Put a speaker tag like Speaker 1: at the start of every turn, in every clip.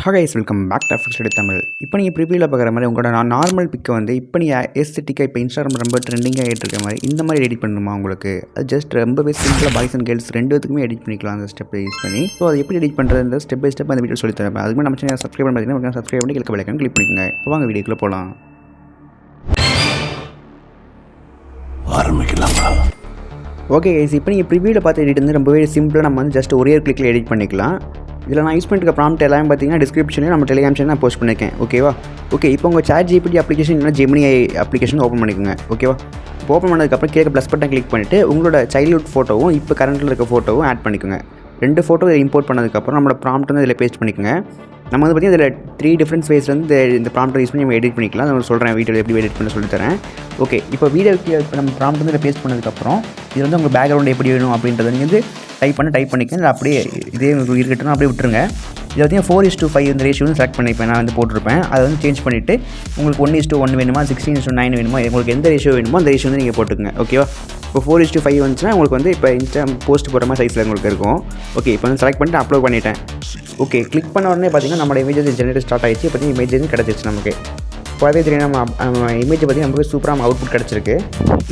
Speaker 1: Hi guys, welcome back to Study Tamil. இப்போ நீங்கள் ப்ரிவியூவில் பார்க்குற மாதிரி உங்களோட நார்மல் பிக்கை வந்து இப்போ நீங்கள் எஸ்தெட்டிக்காக இப்போ இன்ஸ்டாகிராம் ரொம்ப ட்ரெண்டிங்காக ஆகிட்டு இருக்க மாதிரி இந்த மாதிரி எடிட் பண்ணணுமா உங்களுக்கு? அது ஜஸ்ட் ரொம்பவே சிம்பிளாக பாய்ஸ் அண்ட் கேர்ள்ஸ் ரெண்டுத்துக்குமே எடிட் பண்ணிக்கலாம் அந்த ஸ்டெப்பை யூஸ் பண்ணி. ஸோ அது எப்படி எடிட் பண்ணுறது ஸ்டெப் பை ஸ்டெப் அந்த வீடியோ சொல்லி தரேன். அதுக்கு நம்ம சேனல் சப்ஸ்கிரைப் பண்ணி பார்த்தீங்கன்னா சப்ஸ்கிரைப் பண்ணி கிளிக் பண்ணிக்கோங்க, கிளிக் பண்ணிக்கோங்க. இப்போ வாங்க வீடியோக்குள்ளே போகலாம். ஆரம்பிக்கலாமா? ஓகே கைஸ், இப்போ நீங்கள் ப்ரிவியூவில் பார்த்து எடிட் வந்து ரொம்பவே சிம்பிளாக நம்ம வந்து ஜஸ்ட் ஒரே கிளிக்கில் எடிட் பண்ணிக்கலாம். இதில் நான் யூஸ் பண்ணிருக்க ப்ராம்ப்ட் எல்லாமே பார்த்தீங்கன்னா டிஸ்கிரிப்ஷனில் நம்ம டெலிகிராம் சேனல் நான் போஸ்ட் பண்ணியிருக்கேன். ஓகேவா? ஓகே, இப்போ உங்கள் chatgpt அப்ளிகேஷன் இல்லைனா Gemini AI அப்ளிகேஷன் ஓப்பன் பண்ணிக்கோங்க. ஓகேவா? இப்போ ஓப்பன் பண்ணதுக்கப்புறம் கீழே ப்ளஸ் பட்டன் கிளிக் பண்ணிவிட்டு உங்களோட சைல்ட்ஹுட் ஃபோட்டோவும் இப்போ கரண்ட்டில் இருக்க ஃபோட்டோவும் ஆட் பண்ணிக்கோங்க. 2 ஃபோட்டோ இம்போர்ட் பண்ணதுக்கப்புறம் நம்மளோட ப்ராம்ப்ட் வந்து இதில் பேஸ்ட் பண்ணிக்கோங்க. நம்ம வந்து பார்த்திங்கன்னா இதில் 3 டிஃப்ரெண்ட் வேஸ் வந்து இந்த ப்ராம்ப்ட் யூஸ் பண்ணி நம்ம எடிட் பண்ணிக்கலாம். நான் சொல்கிறேன் வீடியோவில் எப்படி எடிட் பண்ண சொல்லித்தரேன். ஓகே, இப்போ வீடியோக்கு நம்ம ப்ராம்ப்ட் வந்து இதில் பேஸ்ட் பண்ணதுக்கப்புறம் இது வந்து உங்கள் பேக்ரவுண்ட் எப்படி வேணும் அப்படின்றத நீங்கள் வந்து டைப் பண்ணிக்கங்க. அப்படியே இதே இருக்கட்டும், அப்படியே விட்டுருங்க. இதில் பார்த்தீங்கன்னா 4:5 இந்த ரேஷியோ வந்து செலக்ட் பண்ணிப்பேன், நான் வந்து போட்டிருப்பேன். அதை வந்து சேஞ்ச் பண்ணிவிட்டு உங்களுக்கு 1:1 வேணுமா, 16:9 வேணுமா, உங்களுக்கு எந்த ரேஷியோ வேணுமோ அந்த ரேஷியோ வந்து நீங்கள் போட்டுக்கங்க. ஓகேவா? இப்போ 4:5 வந்துச்சுன்னா உங்களுக்கு வந்து இப்போ இன்ஸ்டா போஸ்ட் போடுற மாதிரி சைஸில் உங்களுக்கு இருக்கும். ஓகே, இப்போ வந்து செலக்ட் பண்ணிட்டு அப்லோட் பண்ணிட்டேன். ஓகே, கிளிக் பண்ண உடனே பார்த்தீங்கன்னா நம்மளோட இமேஜ் வந்து ஜெனரேட் ஸ்டார்ட் ஆகிடுச்சு. பார்த்தீங்கன்னா இமேஜ் வந்து கிடச்சிருச்சு நமக்கு. இப்போ அதே தெரியும் நம்ம இமேஜை பார்த்தீங்கன்னா ரொம்பவே சூப்பராக அவுட்புட் கிடச்சிருக்கு.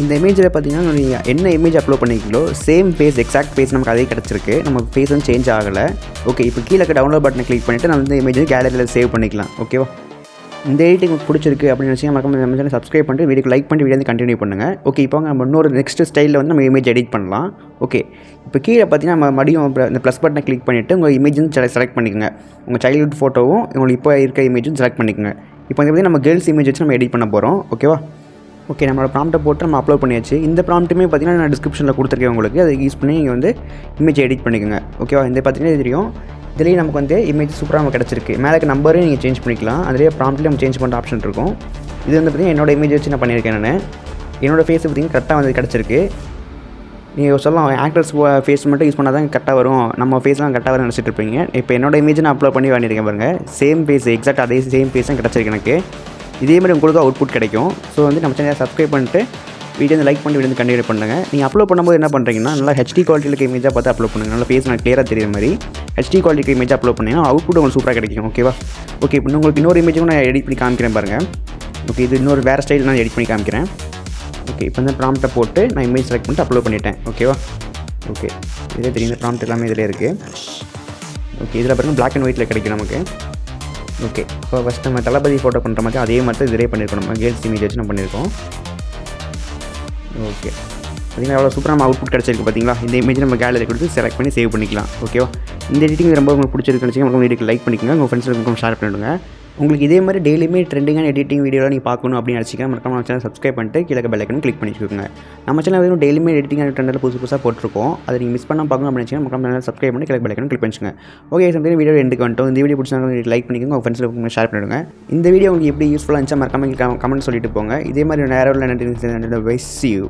Speaker 1: இந்த இமேஜில் பார்த்தீங்கன்னா நீங்கள் என்ன இமேஜ் அப்லோட் பண்ணிக்கலோ சேம் ஃபேஸ், எக்ஸாக்ட் ஃபேஸ் நமக்கு அதே கிடச்சிருக்கு. நம்ம ஃபேஸ் வந்து சேஞ்ச் ஆகலை. ஓகே, இப்போ கீழே டவுன்லோட் பட்டனை கிளிக் பண்ணிவிட்டு நம்ம வந்து இமேஜ் கேலரியில் சேவ் பண்ணிக்கலாம். ஓகேவா? இந்த எடிட்டிங் உங்களுக்கு பிடிச்சிருக்கு அப்படின்னு நினச்சி மறக்காம நம்ம சேனல் சப்ஸ்கிரைப் பண்ணிட்டு வீடியோக்கு லைக் பண்ணி வீடியோ வந்து கண்டினியூ பண்ணுங்கள். ஓகே, இப்போ நம்ம இன்னொரு நெக்ஸ்ட் ஸ்டைலில் வந்து நம்ம இமேஜ் எடிட் பண்ணலாம். ஓகே, இப்போ கீழே பார்த்தீங்கன்னா நம்ம மறுபடியும் இந்த ப்ளஸ் பட்டனை கிளிக் பண்ணிவிட்டு உங்கள் இமேஜ் வந்து செலக்ட் பண்ணிக்கோங்க. உங்கள் சைல்ட்ஹுட் ஃபோட்டோவும் உங்களுக்கு இப்போ இருக்க இமேஜும் செலக்ட் பண்ணிக்கோங்க. இப்போ வந்து நம்ம கேர்ள்ஸ் இமேஜ் வச்சு நம்ம எடிட் பண்ண போகிறோம். ஓகேவா? ஓகே, நம்மளோட ப்ராம்ப்ட்டை போட்டு நம்ம அப்லோட் பண்ணியாச்சு. இந்த ப்ராம்ப்ட்டுமே பார்த்தீங்கன்னா நான் டிஸ்கிரிப்ஷனில் கொடுத்துருக்கேன் உங்களுக்கு. அதை யூஸ் பண்ணி நீங்கள் வந்து இமேஜ் எடிட் பண்ணிக்கோங்க. ஓகேவா? இந்த பார்த்தீங்கன்னா தெரியும், இதுலேயே நமக்கு வந்து இமேஜ் சூப்பராக நமக்கு கிடச்சிருக்கு. மேலே நம்பரையும் நீங்கள் சேஞ்ச் பண்ணிக்கலாம். அதிலேயே ப்ராம்ப்ட்லேயே நம்ம சேஞ்ச் பண்ணுற ஆப்ஷன் இருக்கும். இது வந்து பார்த்திங்கன்னா என்னோடய இமேஜ் வச்சு நான் பண்ணியிருக்கேன். நான் என்னோடய ஃபேஸ் பார்த்திங்கன்னா கரெக்டாக வந்து கிடச்சிருக்கு. நீங்கள் சொல்லலாம் ஆக்டர்ஸ் ஃபேஸ் மட்டும் யூஸ் பண்ணால் தான் கரெக்டாக வரும், நம்ம ஃபேஸ்லாம் கரெக்டாக வரும் நினச்சிட்டு இருப்பீங்க. இப்போ என்னோடய இமேஜ் நான் அப்லோட் பண்ணி பண்ணியிருக்கேன் பாருங்கள். சேம் ஃபேஸ், எக்ஸாக்ட் அதே சேம் ஃபேஸ் தான் கிடச்சிருக்கு எனக்கு. இதே மாதிரி உங்களுக்கு அவுட்புட் கிடைக்கும். ஸோ வந்து நம்ம சேனலை சப்ஸ்கிரைப் பண்ணிட்டு வீடியோ வந்து லைக் பண்ணிட்டு வீடியோ வந்து கண்டினியூ பண்ணுங்கள். நீங்கள் அப்லோட் பண்ணும்போது என்ன பண்ணுறீங்கன்னா நல்லா HD குவாலிட்டியில் இருக்க இமேஜாக பார்த்து அப்லோட் பண்ணுங்கள். நல்லா ஃபேஸ் நான் கிளியராக தெரியுற மாதிரி HD குவாலிட்டி இமேஜ் அப்லோட் பண்ணிங்கன்னா அவுட்புட் உங்களுக்கு சூப்பராக கிடைக்கும். ஓகேவா? ஓகே, இப்போ உங்களுக்கு இன்னொரு இமேஜும் நான் எடிட் பண்ணி காமிக்கிறேன் பாருங்கள். ஓகே, இது இன்னொரு வேறு ஸ்டைல் நான் எடிட் பண்ணி காமிக்கிறேன். ஓகே, இப்போ வந்து ப்ராம்ப்ட்டை போட்டு நான் இமேஜ் செலக்ட் பண்ணிட்டு அப்லோட் பண்ணிட்டேன். ஓகேவா? ஓகே, இதே தெரியும், இந்த ப்ராம்ப்ட் எல்லாமே இதில் இருக்குது. ஓகே, இதில் பாருங்கள் பிளாக் அண்ட் ஒயிட்டில் கிடைக்கும் நமக்கு. ஓகே, இப்போ ஃபஸ்ட் நம்ம தளபதி ஃபோட்டோ பண்ணுற மாதிரி அதே மாதிரி தான் இதிலே பண்ணியிருக்கோம். நம்ம கேர்ள்ஸ் இமேஜ் வச்சு நம்ம பண்ணியிருக்கோம். ஓகே, பார்த்தீங்கன்னா எவ்வளோ சூப்பராக நம்ம அவுட்புட் கிடச்சிருக்கு பார்த்தீங்களா? இந்த இமேஜ் நம்ம கேலரி கொடுத்து செலக்ட் பண்ணி சேவ் பண்ணிக்கலாம். ஓகேவா? இந்த எடிட்டிங் ரொம்ப உங்களுக்கு பிடிச்சிருக்குன்னு வச்சுக்கோங்க, உங்களுக்கு வீடியோக்கு லைக் பண்ணிக்கோங்க, உங்கள் ஃப்ரெண்ட்ஸுக்கு ஷேர் பண்ணிவிடுங்க. உங்களுக்கு இதே மாதிரி டெய்லியுமே ட்ரெண்டிங்கான எடிட்டிங் வீடியோலாம் நீங்கள் பார்க்கணும் அப்படின்னு நினச்சிங்கன்னா மறக்காம நம்ம சேனல் சப்ஸ்கிரைப் பண்ணிட்டு கீழே பெல் ஐக்கன் கிளிக் பண்ணி வச்சுக்கோங்க. நம்ம சேனல் வெறும் டெய்லியுமே எடிட்டிங் ட்ரெண்டில் புதுசாக போட்டிருக்கோம். அதை நீங்கள் மிஸ் பண்ணால் பார்க்கணும் அப்படின்னு நினச்சிங்கன்னா மறக்காம சேனல் சப்ஸ்கிரைப் பண்ணி கீழே பெல் ஐக்கன் கிளிக் பண்ணிச்சுங்க. ஓகே, சம்திங் வீடியோ எண்டுக்கு வந்துட்டோம். இந்த வீடியோ பிடிச்சிருந்தா லைக் பண்ணிக்கோங்க, உங்கள் ஃப்ரெண்ட்ஸுக்கு ஷேர் பண்ணிவிடுங்க. இந்த வீடியோ உங்களுக்கு எப்படி யூஸ்ஃபுல்லாக இருந்துச்சா மறக்காம கமெண்ட் சொல்லிட்டு போங்க. இதே மாதிரி நேரம் வைஸ் யூ.